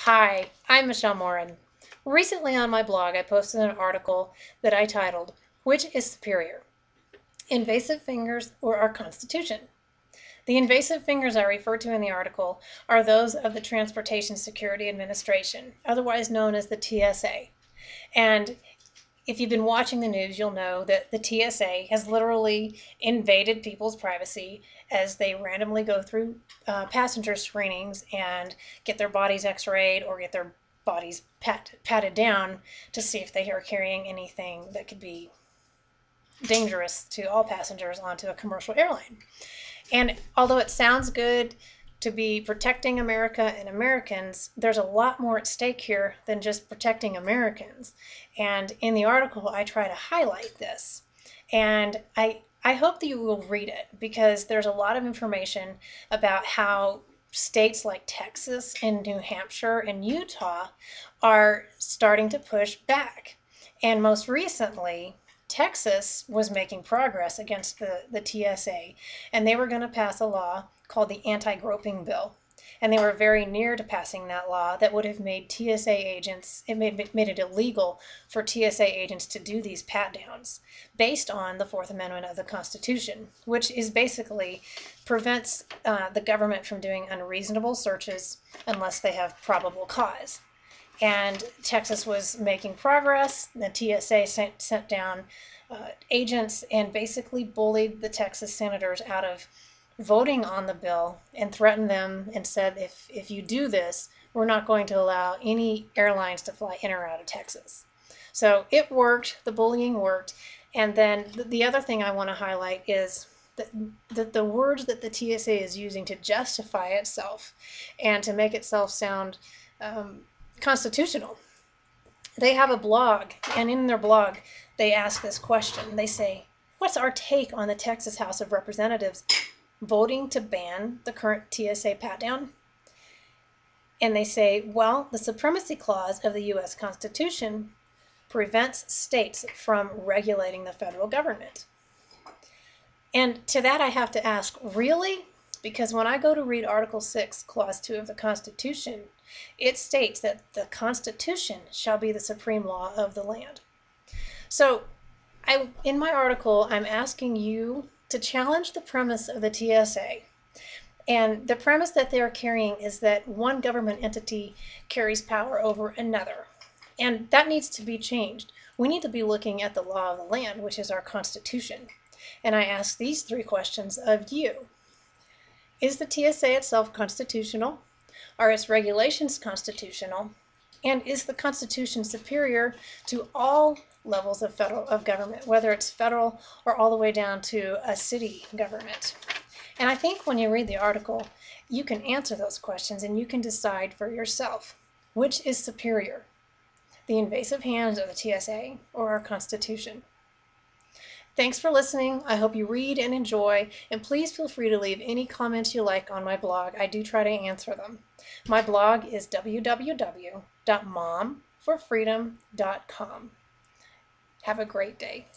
Hi, I'm Michelle Morin. Recently on my blog, I posted an article that I titled, "Which is Superior? Invasive Fingers or Our Constitution?" The invasive fingers I refer to in the article are those of the Transportation Security Administration, otherwise known as the TSA. And if you've been watching the news, you'll know that the TSA has literally invaded people's privacy as they randomly go through passenger screenings and get their bodies x-rayed or get their bodies patted down to see if they are carrying anything that could be dangerous to all passengers onto a commercial airline. And although it sounds good to be protecting America and Americans, there's a lot more at stake here than just protecting Americans. And in the article, I try to highlight this. And I hope that you will read it because there's a lot of information about how states like Texas and New Hampshire and Utah are starting to push back. And most recently, Texas was making progress against the TSA, and they were going to pass a law called the Anti-Groping Bill. And they were very near to passing that law that would have made TSA agents, it made it illegal for TSA agents to do these pat-downs based on the Fourth Amendment of the Constitution, which is basically prevents the government from doing unreasonable searches unless they have probable cause. And Texas was making progress. The TSA sent down agents and basically bullied the Texas senators out of voting on the bill and threatened them and said, if you do this, we're not going to allow any airlines to fly in or out of Texas. So it worked. The bullying worked. And then the other thing I want to highlight is that the words that the TSA is using to justify itself and to make itself sound constitutional. They have a blog, and in their blog, they ask this question. They say, "What's our take on the Texas House of Representatives voting to ban the current TSA pat-down?" And they say, well, the Supremacy Clause of the U.S. Constitution prevents states from regulating the federal government. And to that I have to ask, really? Because when I go to read Article 6, Clause 2 of the Constitution, it states that the Constitution shall be the supreme law of the land. So in my article, I'm asking you to challenge the premise of the TSA. And the premise that they're carrying is that one government entity carries power over another. And that needs to be changed. We need to be looking at the law of the land, which is our Constitution. And I ask these three questions of you. Is the TSA itself constitutional? Are its regulations constitutional? And is the Constitution superior to all levels of government, whether it's federal or all the way down to a city government? And I think when you read the article, you can answer those questions and you can decide for yourself, which is superior, the invasive hands of the TSA or our Constitution? Thanks for listening. I hope you read and enjoy, and please feel free to leave any comments you like on my blog. I do try to answer them. My blog is www.momforfreedom.com. Have a great day.